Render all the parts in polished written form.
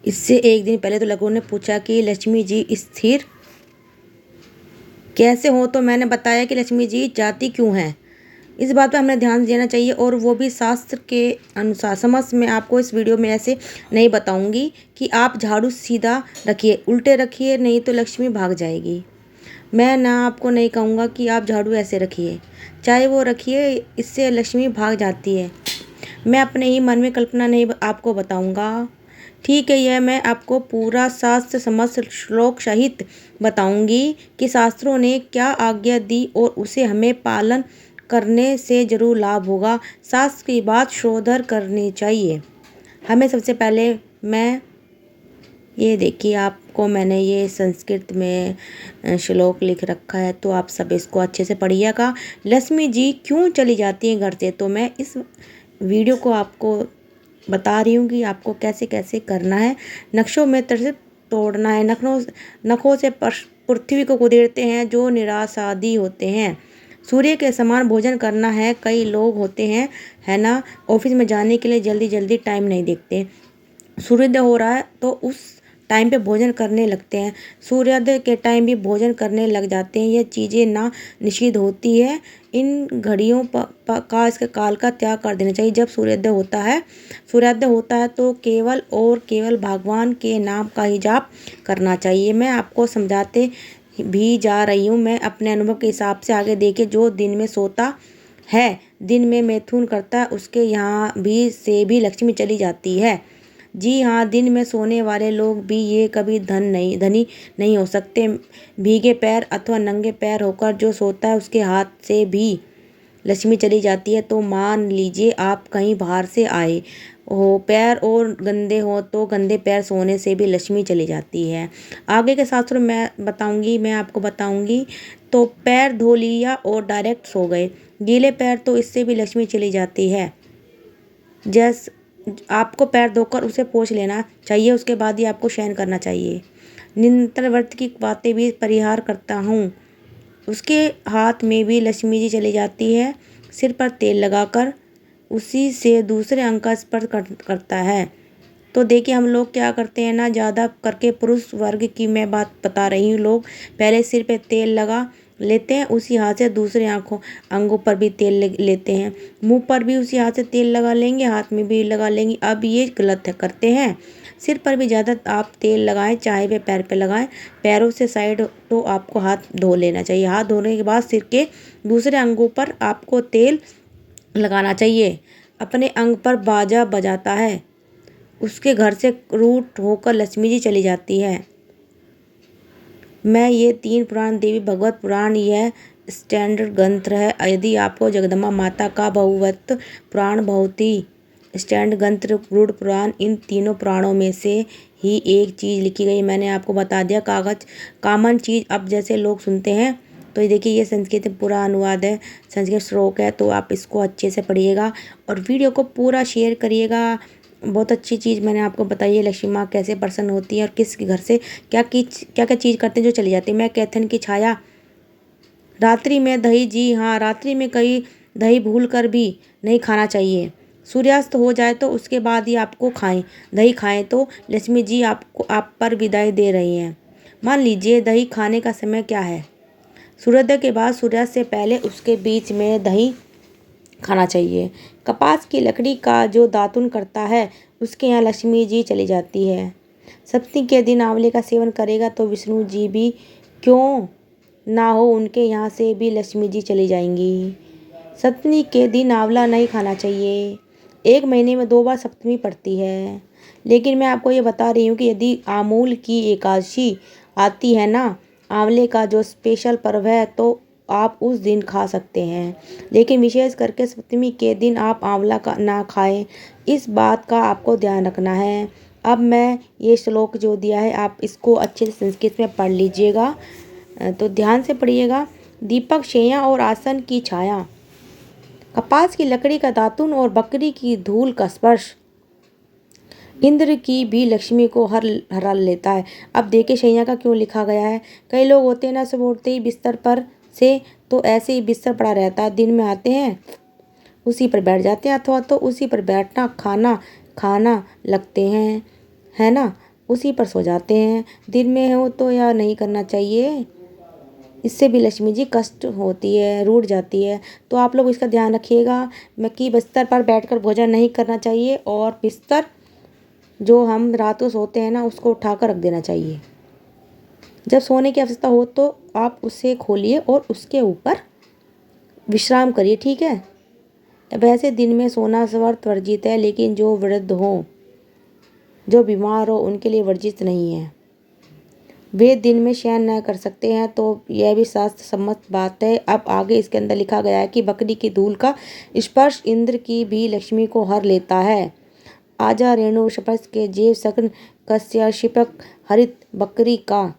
इससे एक दिन पहले तो लोगों ने पूछा कि लक्ष्मी जी स्थिर कैसे हो, तो मैंने बताया कि लक्ष्मी जी जाती क्यों हैं। इस बात पर हमें ध्यान देना चाहिए, और वो भी शास्त्र के अनुसार। समझ मैं आपको इस वीडियो में ऐसे नहीं बताऊंगी कि आप झाड़ू सीधा रखिए, उल्टे रखिए, नहीं तो लक्ष्मी भाग जाएगी। मैं ना आपको नहीं कहूँगा कि आप झाड़ू ऐसे रखिए, चाहे वो रखिए, इससे लक्ष्मी भाग जाती है। मैं अपने ही मन में कल्पना नहीं आपको बताऊंगा, ठीक है। यह मैं आपको पूरा शास्त्र समस्त श्लोक सहित बताऊंगी कि शास्त्रों ने क्या आज्ञा दी और उसे हमें पालन करने से जरूर लाभ होगा। शास्त्र की बात शोधर करनी चाहिए हमें। सबसे पहले मैं ये देखिए, आपको मैंने ये संस्कृत में श्लोक लिख रखा है, तो आप सब इसको अच्छे से पढ़िएगा। लक्ष्मी जी क्यों चली जाती हैं घर से, तो मैं इस वीडियो को आपको बता रही हूँ कि आपको कैसे कैसे करना है। नक्शों में तरह तोड़ना है। नखों से पृथ्वी को कुचलते हैं जो निराशादी होते हैं। सूर्य के समान भोजन करना है। कई लोग होते हैं, है ना, ऑफिस में जाने के लिए जल्दी जल्दी टाइम नहीं देखते। सूर्योदय हो रहा है तो उस टाइम पे भोजन करने लगते हैं, सूर्योदय के टाइम भी भोजन करने लग जाते हैं। ये चीज़ें ना निषिद्ध होती है। इन घड़ियों का इसके काल का त्याग कर देना चाहिए। जब सूर्योदय होता है तो केवल और केवल भगवान के नाम का ही जाप करना चाहिए। मैं आपको समझाते भी जा रही हूँ। मैं अपने अनुभव के हिसाब से आगे देखिए। जो दिन में सोता है, दिन में मैथुन करता है, उसके यहाँ भी से भी लक्ष्मी चली जाती है। जी हाँ, दिन में सोने वाले लोग भी ये कभी धनी नहीं हो सकते। भीगे पैर अथवा नंगे पैर होकर जो सोता है उसके हाथ से भी लक्ष्मी चली जाती है। तो मान लीजिए आप कहीं बाहर से आए हो, पैर और गंदे हो, तो गंदे पैर सोने से भी लक्ष्मी चली जाती है। आगे के शास्त्रों मैं आपको बताऊंगी। तो पैर धो लिया और डायरेक्ट सो गए, गीले पैर, तो इससे भी लक्ष्मी चली जाती है। जैस आपको पैर धोकर उसे पोंछ लेना चाहिए, उसके बाद ही आपको शयन करना चाहिए। निरंतर व्रत की बातें भी परिहार करता हूँ, उसके हाथ में भी लक्ष्मी जी चली जाती है। सिर पर तेल लगाकर उसी से दूसरे अंग का स्पर्श करता है। तो देखिए, हम लोग क्या करते हैं ना, ज़्यादा करके पुरुष वर्ग की मैं बात बता रही हूँ। लोग पहले सिर पे तेल लगा लेते हैं, उसी हाथ से दूसरे अंगों पर भी तेल लेते हैं। मुंह पर भी उसी हाथ से तेल लगा लेंगे, हाथ में भी लगा लेंगे। अब ये गलत है, करते हैं। सिर पर भी ज़्यादा आप तेल लगाएं, चाहे वे पैर पे लगाएं। पैरों से साइड तो आपको हाथ धो लेना चाहिए। हाथ धोने के बाद सिर के दूसरे अंगों पर आपको तेल लगाना चाहिए। अपने अंग पर बाजा बजाता है, उसके घर से रूट होकर लक्ष्मी जी चली जाती है। मैं ये 3 पुराण, देवी भागवत पुराण, यह स्टैंडर्ड ग्रंथ है। यदि आपको जगदम्बा माता का भागवत पुराण बहुत ही स्टैंडर्ड ग्रंथ, गरुड़ पुराण, इन तीनों पुराणों में से ही एक चीज़ लिखी गई। मैंने आपको बता दिया, कागज कॉमन चीज़। अब जैसे लोग सुनते हैं, तो ये देखिए, ये संस्कृत पूरा अनुवाद है, संस्कृत श्लोक है, तो आप इसको अच्छे से पढ़िएगा और वीडियो को पूरा शेयर करिएगा। बहुत अच्छी चीज़ मैंने आपको बताई है, लक्ष्मी माँ कैसे प्रसन्न होती है और किस घर से क्या क्या चीज़ करते हैं जो चली जाती है। मैं कैथन की छाया, रात्रि में दही, जी हाँ, रात्रि में कहीं दही भूल कर भी नहीं खाना चाहिए। सूर्यास्त हो जाए तो उसके बाद ही आपको दही खाएं, तो लक्ष्मी जी आप पर विदाई दे रही हैं। मान लीजिए दही खाने का समय क्या है, सूर्योदय के बाद, सूर्यास्त से पहले, उसके बीच में दही खाना चाहिए। कपास की लकड़ी का जो दातुन करता है, उसके यहाँ लक्ष्मी जी चली जाती है। सप्तमी के दिन आंवले का सेवन करेगा तो विष्णु जी भी क्यों ना हो, उनके यहाँ से भी लक्ष्मी जी चली जाएंगी। सप्तमी के दिन आंवला नहीं खाना चाहिए। 1 महीने में 2 बार सप्तमी पड़ती है। लेकिन मैं आपको ये बता रही हूँ कि यदि आमूल की एकादशी आती है ना, आंवले का जो स्पेशल पर्व है, तो आप उस दिन खा सकते हैं। लेकिन विशेष करके सप्तमी के दिन आप आंवला का ना खाएं, इस बात का आपको ध्यान रखना है। अब मैं ये श्लोक जो दिया है, आप इसको अच्छे से संस्कृत में पढ़ लीजिएगा, तो ध्यान से पढ़िएगा। दीपक, शैया और आसन की छाया, कपास की लकड़ी का दातुन और बकरी की धूल का स्पर्श इंद्र की भी लक्ष्मी को हरा लेता है। अब देखिए, शैया का क्यों लिखा गया है। कई लोग होते हैं ना, सुबह उठते ही बिस्तर पर से, तो ऐसे ही बिस्तर पड़ा रहता है, दिन में आते हैं उसी पर बैठ जाते हैं, अथवा तो उसी पर बैठना खाना लगते हैं, है ना। उसी पर सो जाते हैं। दिन में हो तो या नहीं करना चाहिए, इससे भी लक्ष्मी जी कष्ट होती है, रूठ जाती है। तो आप लोग इसका ध्यान रखिएगा मैं कि बिस्तर पर बैठकर भोजन नहीं करना चाहिए और बिस्तर जो हम रात को सोते हैं ना उसको उठाकर रख देना चाहिए। जब सोने की आवश्यकता हो तो आप उसे खोलिए और उसके ऊपर विश्राम करिए, ठीक है। वैसे दिन में सोना व्रत वर्जित है, लेकिन जो वृद्ध हो, जो बीमार हो, उनके लिए वर्जित नहीं है। वे दिन में शयन न कर सकते हैं तो यह भी शास्त्र सम्मत बात है। अब आगे इसके अंदर लिखा गया है कि बकरी की धूल का स्पर्श इंद्र की भी लक्ष्मी को हर लेता है। आजा रेणु स्पर्श के जेव सकन कश्यपिक हरित बकरी का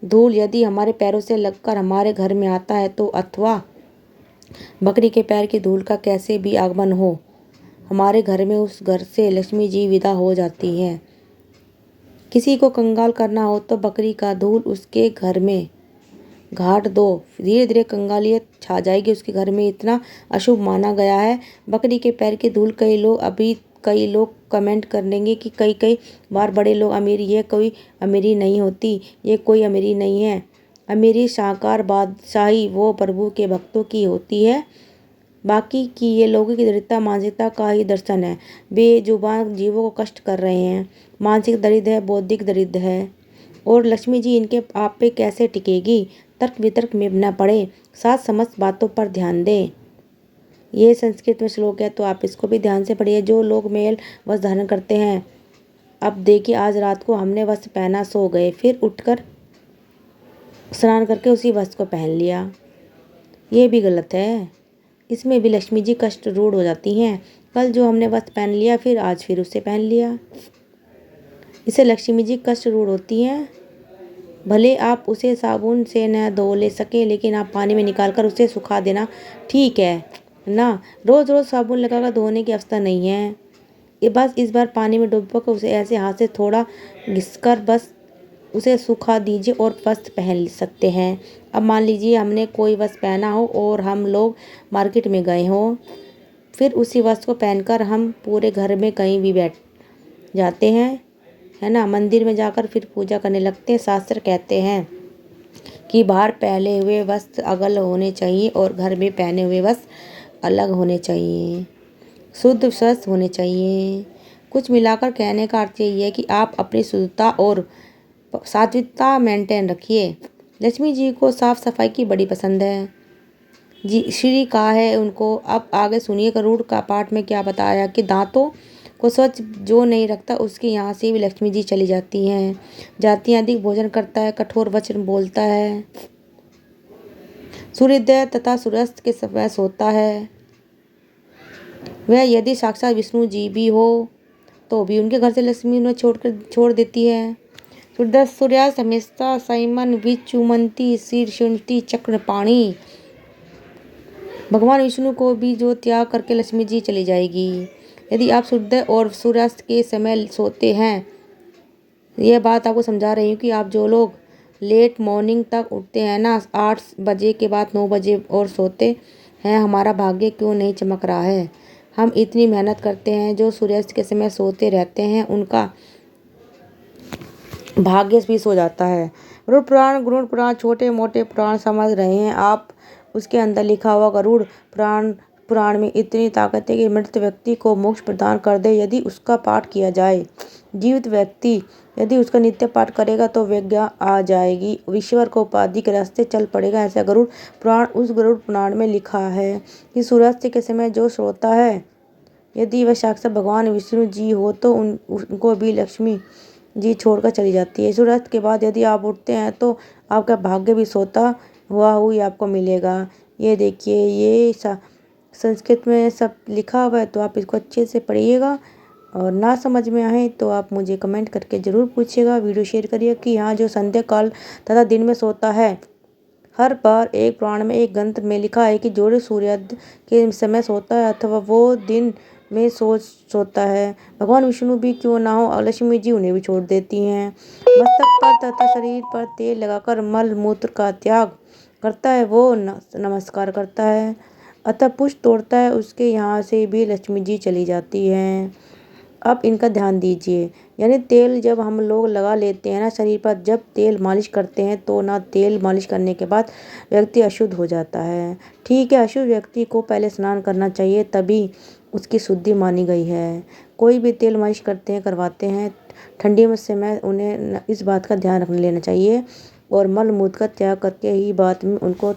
धूल यदि हमारे पैरों से लगकर हमारे घर में आता है तो अथवा बकरी के पैर की धूल का कैसे भी आगमन हो हमारे घर में, उस घर से लक्ष्मी जी विदा हो जाती है। किसी को कंगाल करना हो तो बकरी का धूल उसके घर में घाट दो, धीरे धीरे कंगालियत छा जाएगी उसके घर में। इतना अशुभ माना गया है बकरी के पैर की धूल। कई लोग कमेंट कर देंगे कि कई बार बड़े लोग अमीरी, ये कोई अमीरी नहीं होती, ये कोई अमीरी नहीं है। अमीरी शाहकार बादशाही वो प्रभु के भक्तों की होती है, बाकी की ये लोगों की दरिद्रता मानसिकता का ही दर्शन है। बेजुबान जीवों को कष्ट कर रहे हैं, मानसिक दरिद्र है, बौद्धिक दरिद्र है। और लक्ष्मी जी इनके आप पे कैसे टिकेगी? तर्क वितर्क में न पड़े, साथ समस्त बातों पर ध्यान दें। ये संस्कृत में श्लोक है तो आप इसको भी ध्यान से पढ़िए। जो लोग मेल वस्त्र धारण करते हैं, अब देखिए आज रात को हमने वस्त्र पहना, सो गए, फिर उठकर स्नान करके उसी वस्त्र को पहन लिया, ये भी गलत है। इसमें भी लक्ष्मी जी कष्ट रूढ़ हो जाती हैं। कल जो हमने वस्त्र पहन लिया फिर आज फिर उसे पहन लिया, इससे लक्ष्मी जी कष्ट रूढ़ होती हैं। भले आप उसे साबुन से न धो ले सकें, लेकिन आप पानी में निकालकर उसे सुखा देना ठीक है ना। रोज़ रोज़ साबुन लगाकर धोने की आवश्यकता नहीं है। ये बस इस बार पानी में डुबोकर उसे ऐसे हाथ से थोड़ा घिसकर बस उसे सुखा दीजिए और वस्त्र पहन सकते हैं। अब मान लीजिए हमने कोई वस्त्र पहना हो और हम लोग मार्केट में गए हों, फिर उसी वस्त्र को पहनकर हम पूरे घर में कहीं भी बैठ जाते हैं, है ना। मंदिर में जाकर फिर पूजा करने लगते हैं। शास्त्र कहते हैं कि बाहर पहने हुए वस्त्र अलग होने चाहिए और घर में पहने हुए वस्त्र अलग होने चाहिए, शुद्ध स्वस्थ होने चाहिए। कुछ मिलाकर कहने का अर्थ यही है कि आप अपनी शुद्धता और सात्विकता मेंटेन रखिए। लक्ष्मी जी को साफ सफाई की बड़ी पसंद है जी, श्री कहा है उनको। अब आगे सुनिए गरुड़ का पाठ में क्या बताया कि दांतों को स्वच्छ जो नहीं रखता उसके यहाँ से भी लक्ष्मी जी चली जाती हैं। अधिक भोजन करता है, कठोर वचन बोलता है, सूर्योदय तथा सूर्यास्त के समय सोता है। वह यदि साक्षात विष्णु जी भी हो तो भी उनके घर से लक्ष्मी उन्हें छोड़ देती है। सूर्यास्त हमेशा साइमन विचुमंती शीर्षुंटी चक्रपाणी, भगवान विष्णु को भी जो त्याग करके लक्ष्मी जी चली जाएगी। यदि आप सूर्योदय और सूर्यास्त के समय सोते हैं, यह बात आपको समझा रही हूँ कि आप जो लोग लेट मॉर्निंग तक उठते हैं ना, 8 बजे के बाद 9 बजे और सोते हैं, हमारा भाग्य क्यों नहीं चमक रहा है। हम इतनी मेहनत करते हैं, जो सूर्यास्त के समय सोते रहते हैं उनका भाग्य भी सो जाता है। गरुड़ पुराण छोटे मोटे पुराण समझ रहे हैं आप, उसके अंदर लिखा हुआ गरुड़ पुराण में इतनी ताकत है कि मृत व्यक्ति को मोक्ष प्रदान कर दे यदि उसका पाठ किया जाए। जीवित व्यक्ति यदि उसका नित्य पाठ करेगा तो विज्ञा आ जाएगी, ईश्वर को उपाधि के रास्ते चल पड़ेगा। ऐसा गरुड़ पुराण उस गरुड़ पुराण में लिखा है कि सूर्यास्त के समय जो सोता है, यदि वह साक्षात भगवान विष्णु जी हो तो उनको भी लक्ष्मी जी छोड़कर चली जाती है। सूर्यास्त के बाद यदि आप उठते हैं तो आपका भाग्य भी सोता हुआ ही आपको मिलेगा। ये देखिए, ये संस्कृत में सब लिखा हुआ है, तो आप इसको अच्छे से पढ़िएगा। और ना समझ में आए तो आप मुझे कमेंट करके ज़रूर पूछिएगा। वीडियो शेयर करिए कि यहाँ जो संध्या काल तथा दिन में सोता है, हर बार एक पुराण में एक ग्रंथ में लिखा है कि जो सूर्योदय के समय सोता है अथवा वो दिन में सोता है, भगवान विष्णु भी क्यों ना हो, लक्ष्मी जी उन्हें भी छोड़ देती हैं। मस्तक पर तथा शरीर पर तेल लगाकर मल मूत्र का त्याग करता है, वो नमस्कार करता है, अतः पुष्प तोड़ता है, उसके यहाँ से भी लक्ष्मी जी चली जाती हैं। अब इनका ध्यान दीजिए। यानी तेल जब हम लोग लगा लेते हैं ना शरीर पर, जब तेल मालिश करते हैं तो ना तेल मालिश करने के बाद व्यक्ति अशुद्ध हो जाता है। ठीक है, अशुद्ध व्यक्ति को पहले स्नान करना चाहिए, तभी उसकी शुद्धि मानी गई है। कोई भी तेल मालिश करते हैं, करवाते हैं, ठंडी में समय उन्हें इस बात का ध्यान रख लेना चाहिए और मल मूत्र का त्याग करके ही बाद में उनको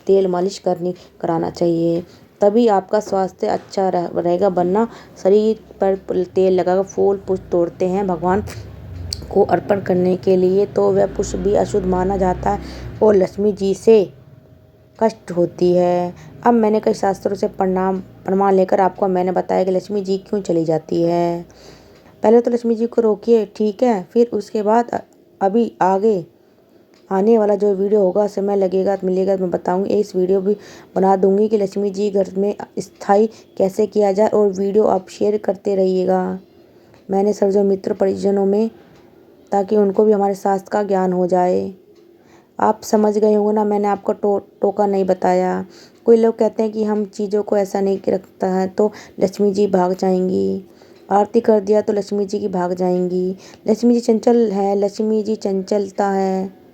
तेल मालिश कराना चाहिए। तभी आपका स्वास्थ्य अच्छा रहेगा। वरना शरीर पर तेल लगाकर फूल पुष्प तोड़ते हैं भगवान को अर्पण करने के लिए, तो वह पुष्प भी अशुद्ध माना जाता है और लक्ष्मी जी से कष्ट होती है। अब मैंने कई शास्त्रों से प्रमाण लेकर आपको मैंने बताया कि लक्ष्मी जी क्यों चली जाती है। पहले तो लक्ष्मी जी को रोकिए, ठीक है, फिर उसके बाद अभी आगे आने वाला जो वीडियो होगा, समय लगेगा मिलेगा, मैं बताऊंगी। इस वीडियो भी बना दूंगी कि लक्ष्मी जी घर में स्थायी कैसे किया जाए, और वीडियो आप शेयर करते रहिएगा मैंने सब जो मित्र परिजनों में, ताकि उनको भी हमारे शास्त्र का ज्ञान हो जाए। आप समझ गए होंगे ना, मैंने आपको टोका नहीं बताया। कोई लोग कहते हैं कि हम चीज़ों को ऐसा नहीं रखता है तो लक्ष्मी जी भाग जाएंगी, आरती कर दिया तो लक्ष्मी जी की भाग जाएंगी। लक्ष्मी जी चंचल है, लक्ष्मी जी चंचलता है।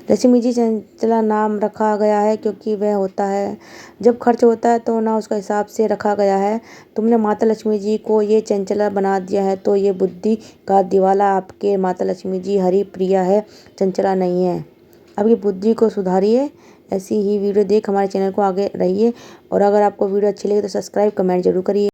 लक्ष्मी जी चंचला नाम रखा गया है क्योंकि वह होता है, जब खर्च होता है तो ना उसका हिसाब से रखा गया है। तुमने माता लक्ष्मी जी को ये चंचला बना दिया है, तो ये बुद्धि का दिवाला आपके। माता लक्ष्मी जी हरि प्रिया है, चंचला नहीं है। अब ये बुद्धि को सुधारिए। ऐसी ही वीडियो देख हमारे चैनल को आगे रहिए, और अगर आपको वीडियो अच्छी लगे तो सब्सक्राइब कमेंट जरूर करिए।